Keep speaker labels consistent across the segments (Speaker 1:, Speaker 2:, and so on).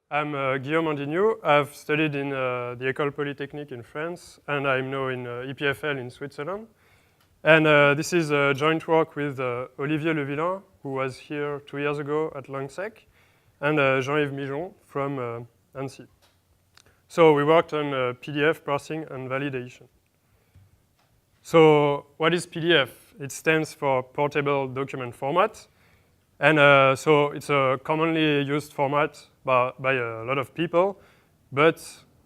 Speaker 1: I'm Guillaume Endignoux. I've studied in the École Polytechnique in France, and I'm now in EPFL in Switzerland. And this is a joint work with Olivier Levillain, who was here 2 years ago at LangSec, and Jean-Yves Mijon from Annecy. So we worked on PDF parsing and validation. So what is PDF? It stands for Portable Document Format. And so it's a commonly used format by a lot of people, but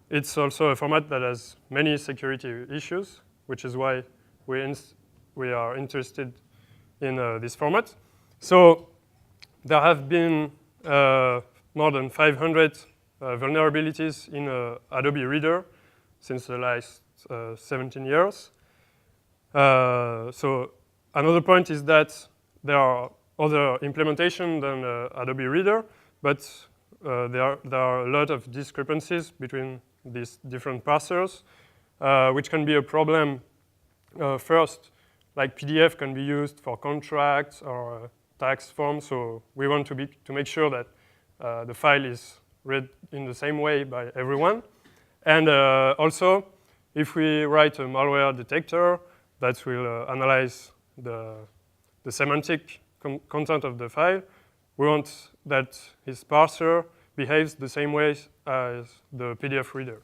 Speaker 1: it's also a format that has many security issues, which is why we are interested in this format. So there have been more than 500 vulnerabilities in Adobe Reader since the last 17 years. So another point is that there are other implementation than Adobe Reader, but there are a lot of discrepancies between these different parsers, which can be a problem. First, like PDF can be used for contracts or tax forms, so we want to make sure that the file is read in the same way by everyone. And also, if we write a malware detector that will analyze the semantic content of the file, we want that his parser behaves the same way as the PDF reader.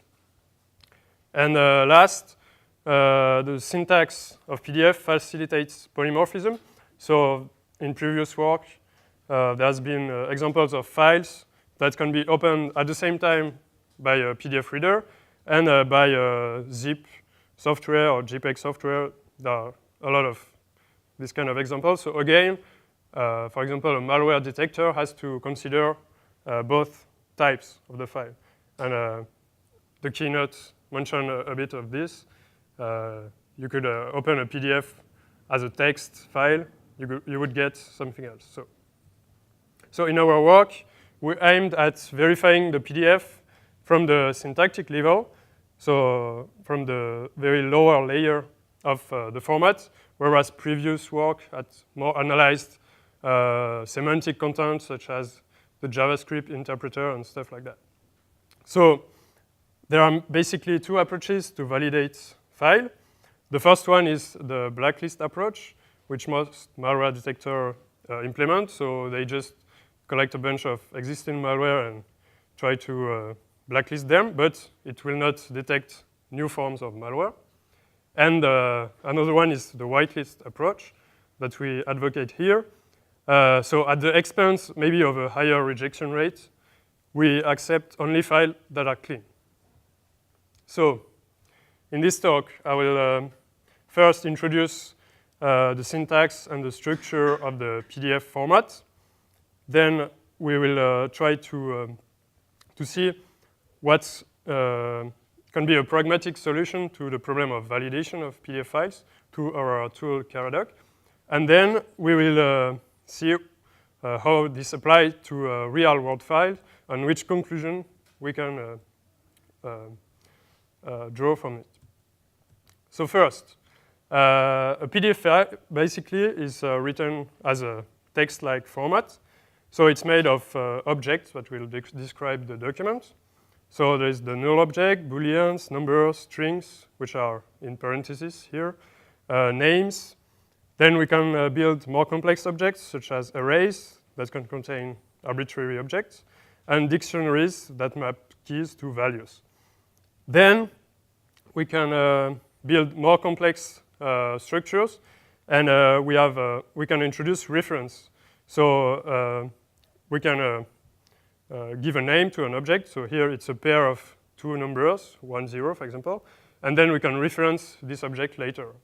Speaker 1: And last, the syntax of PDF facilitates polymorphism. So in previous work, there has been examples of files that can be opened at the same time by a PDF reader and by zip software or JPEG software. There are a lot of this kind of examples. So again, for example, a malware detector has to consider both types of the file. And the keynote mentioned a bit of this. You could open a PDF as a text file. You would get something else. So in our work, we aimed at verifying the PDF from the syntactic level, so from the very lower layer of the format, whereas previous work had more analyzed semantic content, such as the JavaScript interpreter and stuff like that. So there are basically two approaches to validate file. The first one is the blacklist approach, which most malware detector implement. So they just collect a bunch of existing malware and try to blacklist them, but it will not detect new forms of malware. And another one is the whitelist approach that we advocate here. So at the expense maybe of a higher rejection rate, we accept only files that are clean. So in this talk, I will first introduce the syntax and the structure of the PDF format. Then we will try to see what can be a pragmatic solution to the problem of validation of PDF files to our tool Caradoc. And then we will see how this applies to a real-world file and which conclusion we can draw from it. So first, a PDF file basically is written as a text-like format. So it's made of objects that will describe the document. So there's the null object, booleans, numbers, strings, which are in parentheses here, names. Then we can build more complex objects, such as arrays that can contain arbitrary objects, and dictionaries that map keys to values. Then we can build more complex structures, and we can introduce reference. So we can give a name to an object. So here it's a pair of two numbers, 1, 0, for example, and then we can reference this object later.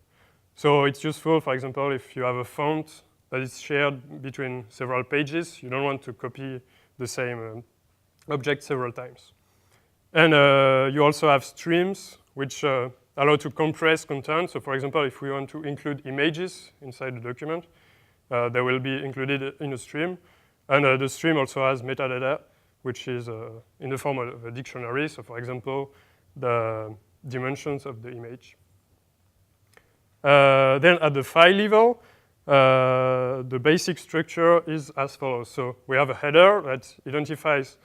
Speaker 1: So it's useful, for example, if you have a font that is shared between several pages, you don't want to copy the same object several times. And you also have streams, which allow to compress content. So for example, if we want to include images inside the document, they will be included in a stream. And the stream also has metadata, which is in the form of a dictionary. So for example, the dimensions of the image. Then at the file level, the basic structure is as follows. So we have a header that identifies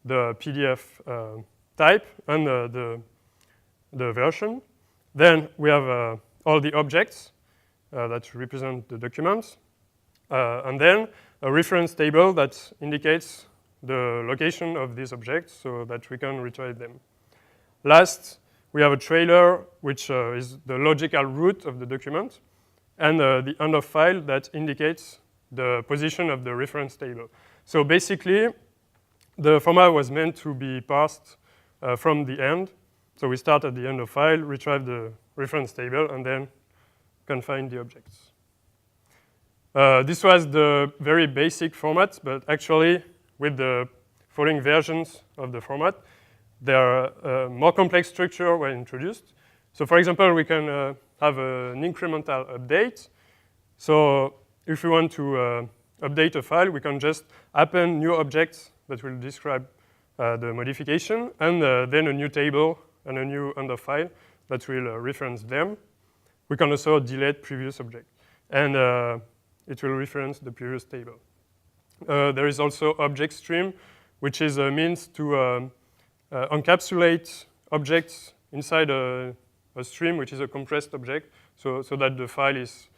Speaker 1: the PDF type and the version. Then we have all the objects that represent the documents. And then a reference table that indicates the location of these objects so that we can retrieve them. Last, we have a trailer, which is the logical root of the document, and the end of file that indicates the position of the reference table. So basically, the format was meant to be parsed from the end. So we start at the end of file, retrieve the reference table, and then can find the objects. This was the very basic format, but actually, with the following versions of the format, there are more complex structure were introduced. So for example, we can have an incremental update. So if we want to update a file, we can just append new objects that will describe the modification, and then a new table and a new end of file that will reference them. We can also delete previous object, and it will reference the previous table. There is also object stream, which is a means to encapsulate objects inside a stream, which is a compressed object, so that the file is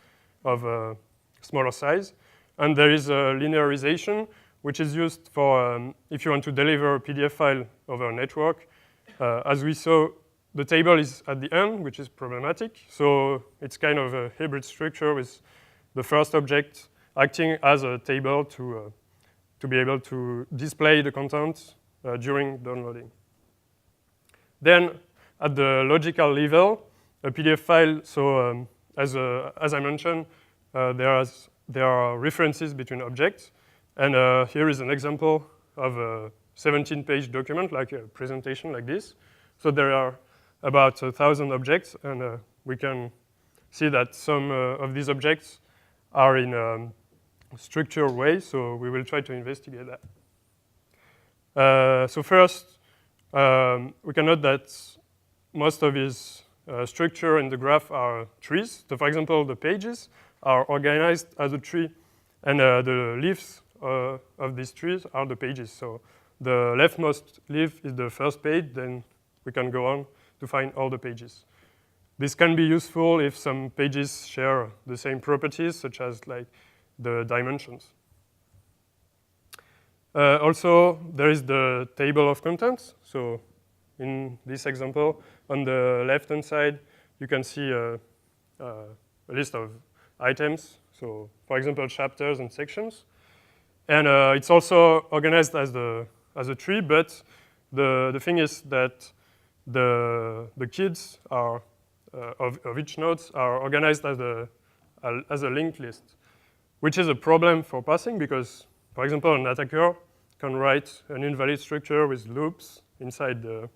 Speaker 1: of a smaller size. And there is a linearization, which is used for if you want to deliver a PDF file over a network. As we saw, the table is at the end, which is problematic. So it's kind of a hybrid structure with the first object acting as a table to be able to display the content during downloading. Then, at the logical level, a PDF file, so as I mentioned, there are references between objects. And here is an example of a 17-page document, like a presentation like this. So there are about 1,000 objects, and we can see that some of these objects are in a structured way, so we will try to investigate that. So first, we can note that most of these structure in the graph are trees. So for example, the pages are organized as a tree, and the leaves of these trees are the pages. So the leftmost leaf is the first page, then we can go on to find all the pages. This can be useful if some pages share the same properties, such as like the dimensions. Also, there is the table of contents. So in this example, on the left-hand side, you can see a list of items. So for example, chapters and sections. And it's also organized as a tree, but the thing is that the kids are of each nodes are organized as a linked list, which is a problem for parsing because, for example, an attacker can write an invalid structure with loops inside the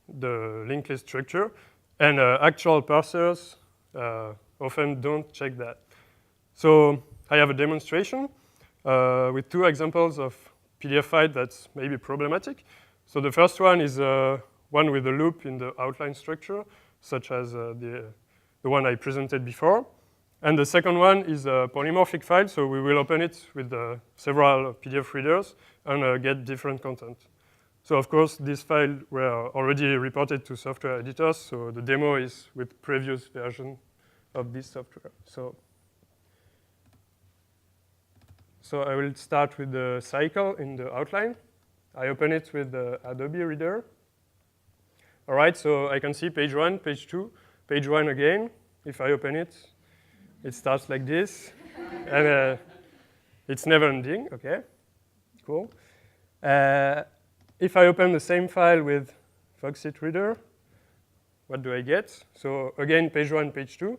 Speaker 1: linked list structure, and actual parsers often don't check that. So I have a demonstration with two examples of PDF file that's maybe problematic. So the first one is one with a loop in the outline structure, such as the one I presented before. And the second one is a polymorphic file, so we will open it with several PDF readers and get different content. So of course, these files were already reported to software editors, so the demo is with previous version of this software. So I will start with the cycle in the outline. I open it with the Adobe Reader. All right, so I can see page 1, page 2, page 1 again. If I open it, it starts like this. And it's never ending, okay, cool. If I open the same file with Foxit Reader, what do I get? So again, page 1, page 2.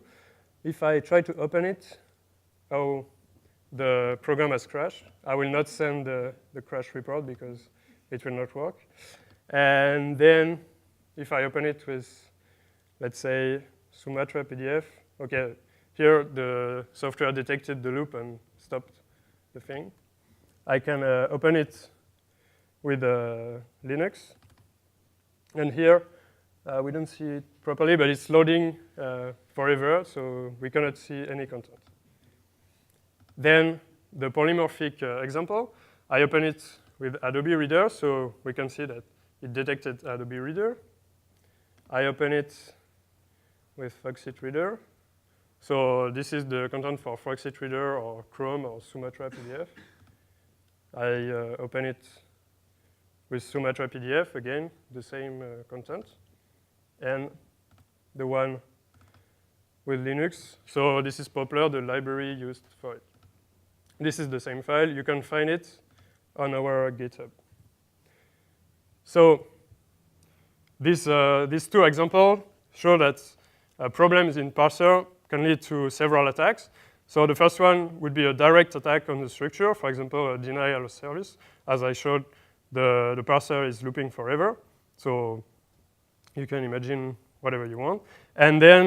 Speaker 1: If I try to open it, oh, the program has crashed. I will not send the crash report because it will not work. And then if I open it with, let's say, Sumatra PDF, okay, here the software detected the loop and stopped the thing. I can open it with Linux. And here, we don't see it properly, but it's loading forever, so we cannot see any content. Then the polymorphic example, I open it with Adobe Reader, so we can see that it detected Adobe Reader. I open it with Foxit Reader. So this is the content for Foxit Reader or Chrome or Sumatra PDF. I open it with Sumatra PDF, again, the same content. And the one with Linux. So this is Poplar, the library used for it. This is the same file. You can find it on our GitHub. So these two examples show that problems in parser can lead to several attacks. So the first one would be a direct attack on the structure, for example, a denial of service. As I showed, the parser is looping forever. So you can imagine whatever you want. And then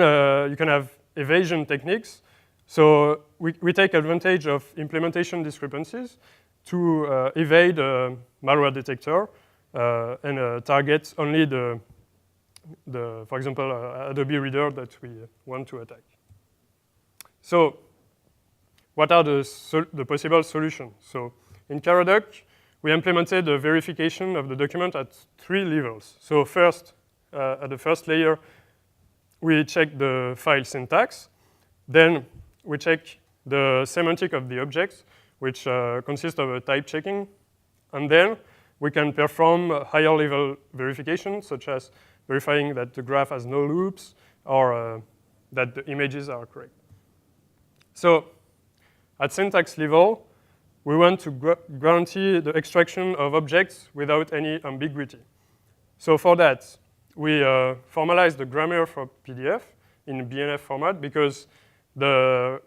Speaker 1: you can have evasion techniques. So we take advantage of implementation discrepancies to evade a malware detector and target only for example, Adobe Reader that we want to attack. So what are the possible solutions? So in Caradoc, we implemented the verification of the document at 3 levels. So first, at the first layer, we check the file syntax. Then we check the semantic of the objects, which consists of a type checking. And then we can perform a higher level verification, such as verifying that the graph has no loops or that the images are correct. So at syntax level, we want to guarantee the extraction of objects without any ambiguity. So for that, we formalize the grammar for PDF in BNF format because the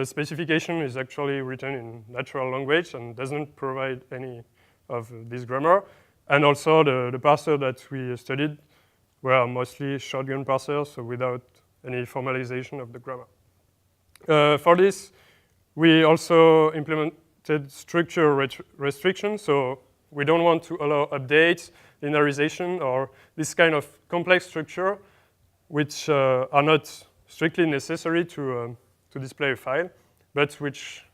Speaker 1: specification is actually written in natural language and doesn't provide any of this grammar. And also the parser that we studied were mostly shotgun parsers, so without any formalization of the grammar. For this, we also implemented structure restrictions, so we don't want to allow updates, linearization, or this kind of complex structure, which are not strictly necessary to display a file, but which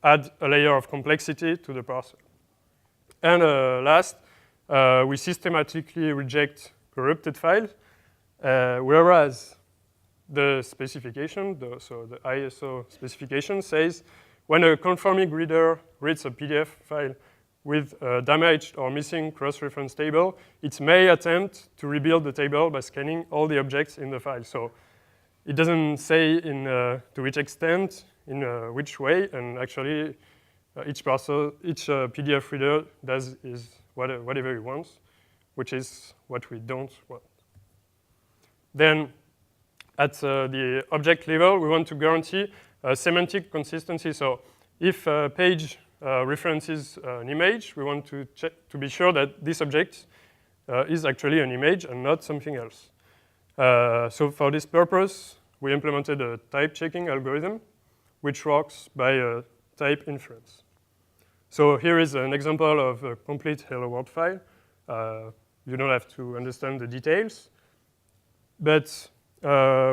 Speaker 1: add a layer of complexity to the parser. And last, we systematically reject corrupted files, whereas the specification, so the ISO specification says when a conforming reader reads a PDF file with a damaged or missing cross-reference table, it may attempt to rebuild the table by scanning all the objects in the file. So it doesn't say to which extent, in which way, and actually each PDF reader does whatever it wants, which is what we don't want. Then at the object level, we want to guarantee semantic consistency. So if a page references an image, we want to check to be sure that this object is actually an image and not something else. So for this purpose, we implemented a type checking algorithm, which works by type inference. So here is an example of a complete Hello World file. You don't have to understand the details. But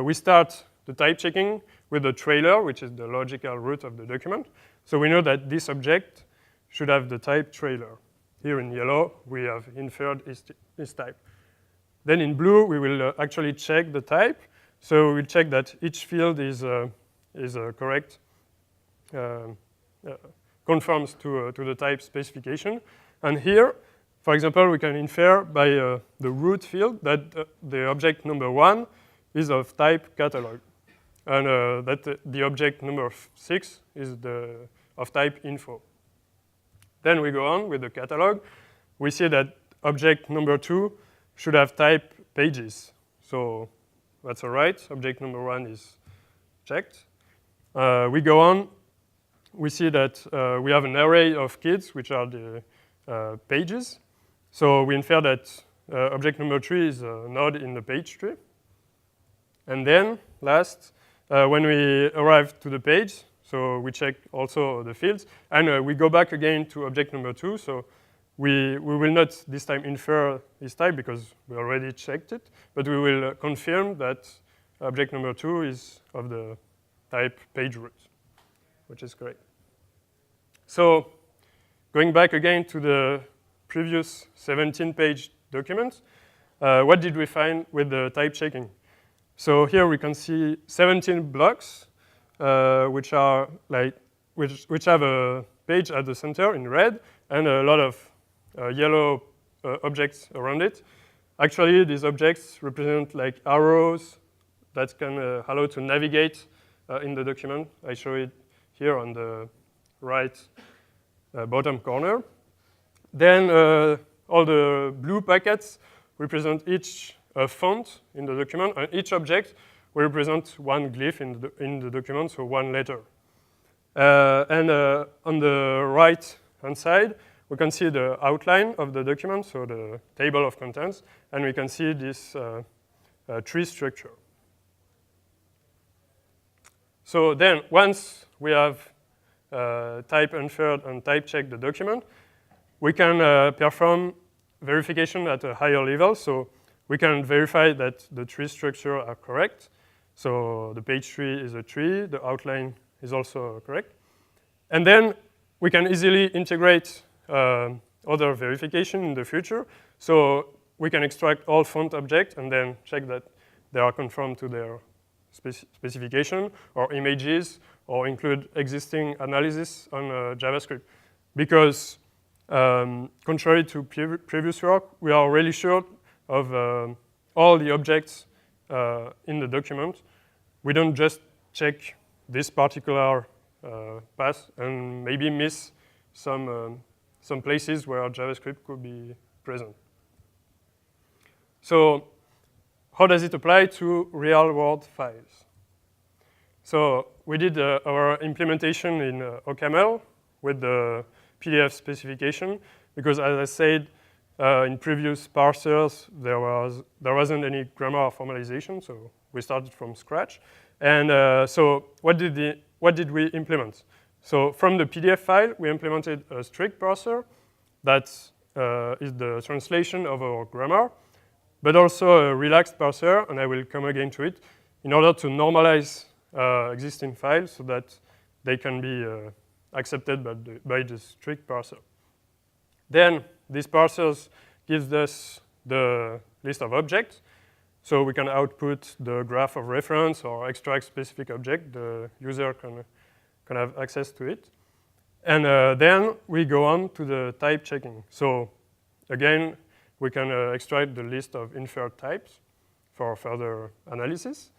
Speaker 1: we start the type checking with the trailer, which is the logical root of the document. So we know that this object should have the type trailer. Here in yellow, we have inferred is type. Then in blue, we will actually check the type. So we'll check that each field is correct, conforms to the type specification. And here, for example, we can infer by the root field that the object number 1 is of type catalog, and that the object number 6 is of type info. Then we go on with the catalog. We see that object number 2 should have type pages. So that's all right. Object number 1 is checked. We go on. We see that we have an array of kids, which are the pages. So we infer that object number 3 is a node in the page tree. And then, last, when we arrive to the page, so we check also the fields, and we go back again to object number 2. So we will not this time infer this type because we already checked it, but we will confirm that object number 2 is of the type page root, which is great. So going back again to the previous 17-page document, what did we find with the type checking? So here we can see 17 blocks, which are which have a page at the center in red and a lot of yellow objects around it. Actually, these objects represent like arrows that can allow to navigate in the document. I show it here on the right bottom corner. Then all the blue packets represent each font in the document, and each object will represent one glyph in the document, so one letter. And on the right-hand side, we can see the outline of the document, so the table of contents, and we can see this tree structure. So then, once we have type inferred and type checked the document, we can perform verification at a higher level. So we can verify that the tree structure are correct. So the page tree is a tree, the outline is also correct. And then we can easily integrate other verification in the future. So we can extract all font objects and then check that they are conform to their specification or images, or include existing analysis on JavaScript. Because contrary to previous work, we are really sure of all the objects in the document. We don't just check this particular path and maybe miss some places where JavaScript could be present. So how does it apply to real-world files? So we did our implementation in OCaml with the PDF specification, because as I said, in previous parsers, there wasn't any grammar formalization, so we started from scratch. And so what did we implement? So from the PDF file, we implemented a strict parser that is the translation of our grammar, but also a relaxed parser, and I will come again to it, in order to normalize existing files so that they can be accepted by the strict parser. Then these parsers gives us the list of objects, so we can output the graph of reference or extract specific object. The user can have access to it. And then we go on to the type checking. So again, we can extract the list of inferred types for further analysis.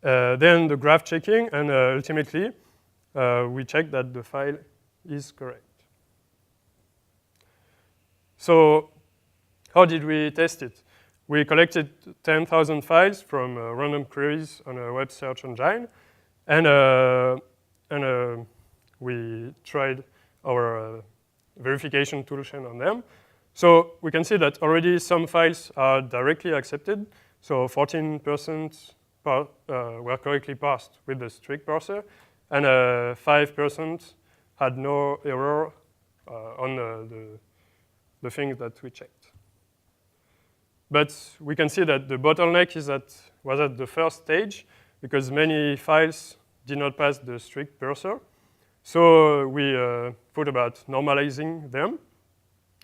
Speaker 1: Then the graph checking, and ultimately, we check that the file is correct. So how did we test it? We collected 10,000 files from random queries on a web search engine, and we tried our verification toolchain on them. So we can see that already some files are directly accepted. So 14% were correctly parsed with the strict parser, and 5% had no error on the things that we checked. But we can see that the bottleneck was at the first stage, because many files did not pass the strict parser. So we thought about normalizing them.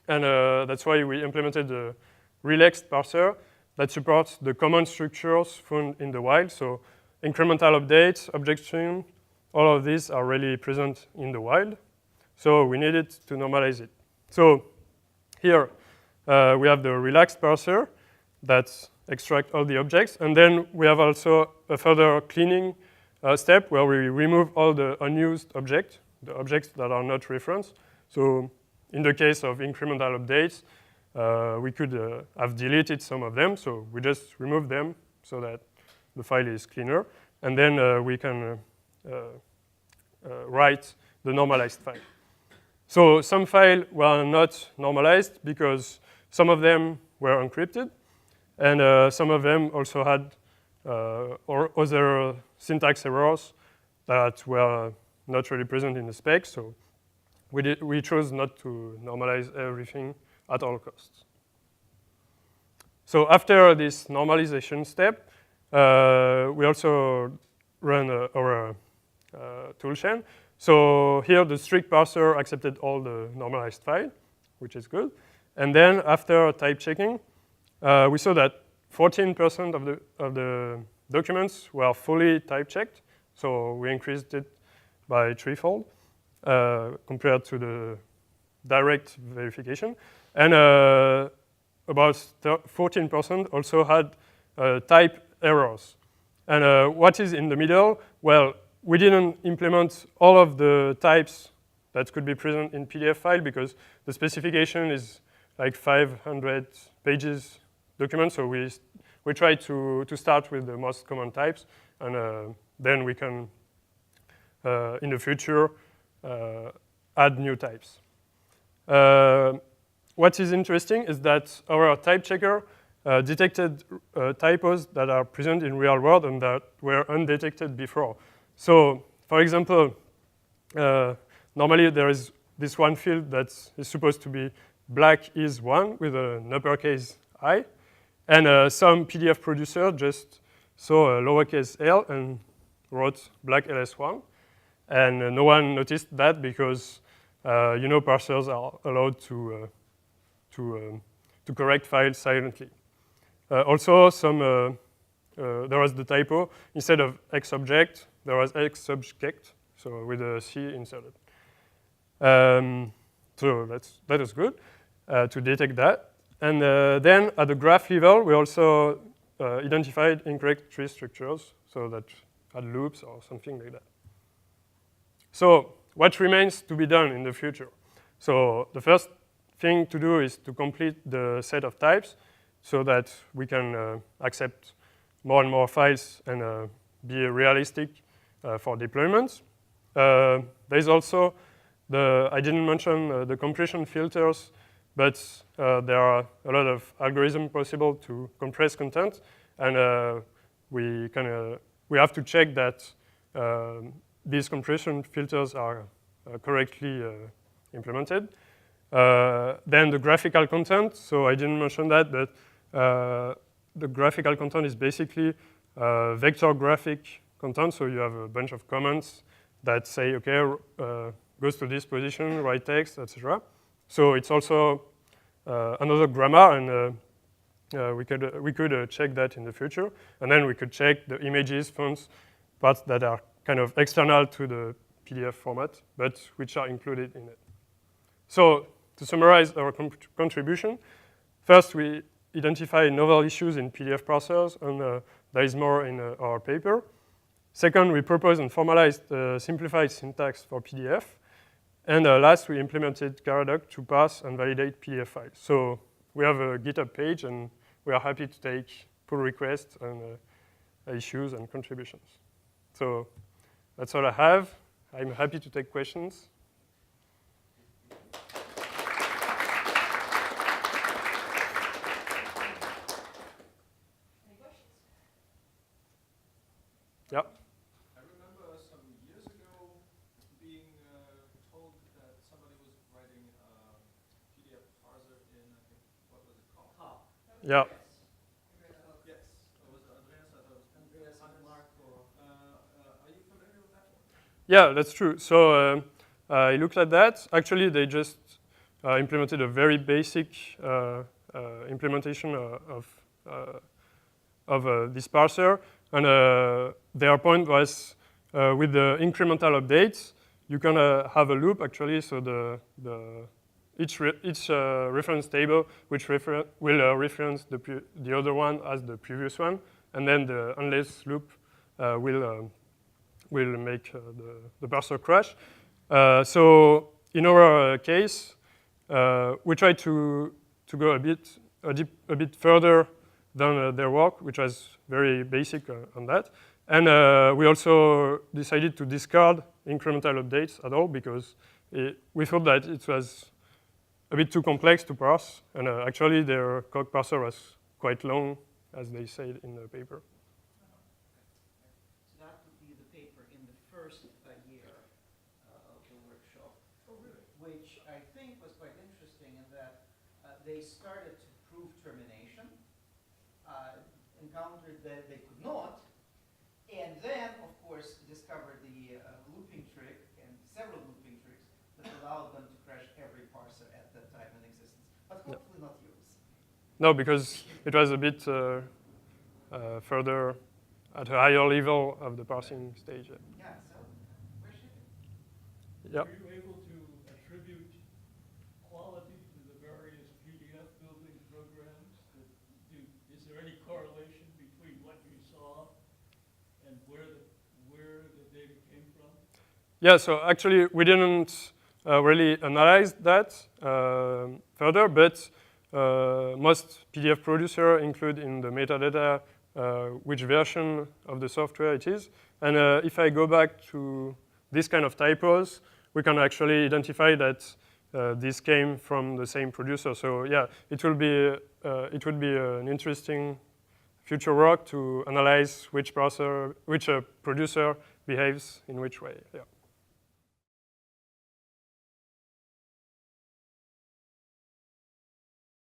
Speaker 1: And that's why we implemented the relaxed parser that supports the common structures found in the wild. So incremental updates, object stream, all of these are really present in the wild. So we needed to normalize it. So here we have the relaxed parser that extracts all the objects. And then we have also a further cleaning step where we remove all the unused objects, the objects that are not referenced. So in the case of incremental updates, we could have deleted some of them, so we just remove them so that the file is cleaner. And then we can write the normalized file. So some files were not normalized because some of them were encrypted, and some of them also had or other syntax errors that were not really present in the spec. So we chose not to normalize everything at all costs. So after this normalization step, we also run our toolchain. So here the strict parser accepted all the normalized file, which is good. And then after type checking, we saw that 14% of the documents were fully type checked. So we increased it by threefold compared to the direct verification. And about 14% also had type errors. And what is in the middle? Well, we didn't implement all of the types that could be present in PDF file because the specification is like 500 pages document. So we try to start with the most common types, and then we can, in the future, add new types. What is interesting is that our type checker detected typos that are present in real world and that were undetected before. So, for example, normally there is this one field that is supposed to be black is 1 with an uppercase I, and some PDF producer just saw a lowercase l and wrote black ls1, and no one noticed that because parsers are allowed to correct files silently. Also, there was the typo. Instead of X object, there was X subject, so with a C inserted. So that is good to detect that. And then at the graph level, we also identified incorrect tree structures, so that had loops or something like that. So what remains to be done in the future? So the first thing to do is to complete the set of types so that we can accept more and more files and be realistic for deployments. There's also I didn't mention the compression filters, but there are a lot of algorithms possible to compress content, and we have to check that these compression filters are correctly implemented. Then the graphical content, so I didn't mention that, but the graphical content is basically vector graphic content, so you have a bunch of comments that say, okay, goes to this position, write text, etc. So it's also another grammar, and we could check that in the future, and then we could check the images, fonts, parts that are kind of external to the PDF format, but which are included in it. So to summarize our contribution, first we identify novel issues in PDF parsers, and there is more in our paper. Second, we propose and formalized simplified syntax for PDF. And last, we implemented Caradoc to parse and validate PDF files. So we have a GitHub page, and we are happy to take pull requests and issues and contributions. So that's all I have. I'm happy to take questions.
Speaker 2: Any questions?
Speaker 1: Yeah.
Speaker 3: I remember some years ago being told that somebody was writing a PDF parser in, I think, what was it called?
Speaker 1: Yeah.
Speaker 3: Yes, it was Andreas. I thought it was Andreas and Marco. Are you familiar with that one?
Speaker 1: Yeah, that's true. So I looked at that. Actually, they just implemented a very basic implementation of this parser. And their point was with the incremental updates, you can have a loop, actually. So each reference table which will reference the other one as the previous one. And then the unless loop will make the parser crash. So in our case, we tried to go a bit further than their work, which was very basic on that. And we also decided to discard incremental updates at all because we thought that it was a bit too complex to parse. And actually, their code parser was quite long, as they said in the paper.
Speaker 2: So that would be the paper in the first year of the workshop.
Speaker 3: Oh, really?
Speaker 2: Which I think was quite interesting in that they started to prove termination, encountered that they could not, and then, of course, discovered the looping trick and hopefully not yours.
Speaker 1: No, because it was a bit further at a higher level of the parsing stage.
Speaker 2: Yeah, so we're shipping.
Speaker 1: Yeah.
Speaker 4: Were you able to attribute quality to the various PDF building programs? Is there any correlation between what you saw and where the data came from?
Speaker 1: Yeah, so actually we didn't really analyze that further, but most PDF producers include in the metadata which version of the software it is. And if I go back to this kind of typos, we can actually identify that this came from the same producer. So yeah, it would be an interesting future work to analyze which producer behaves in which way. Yeah.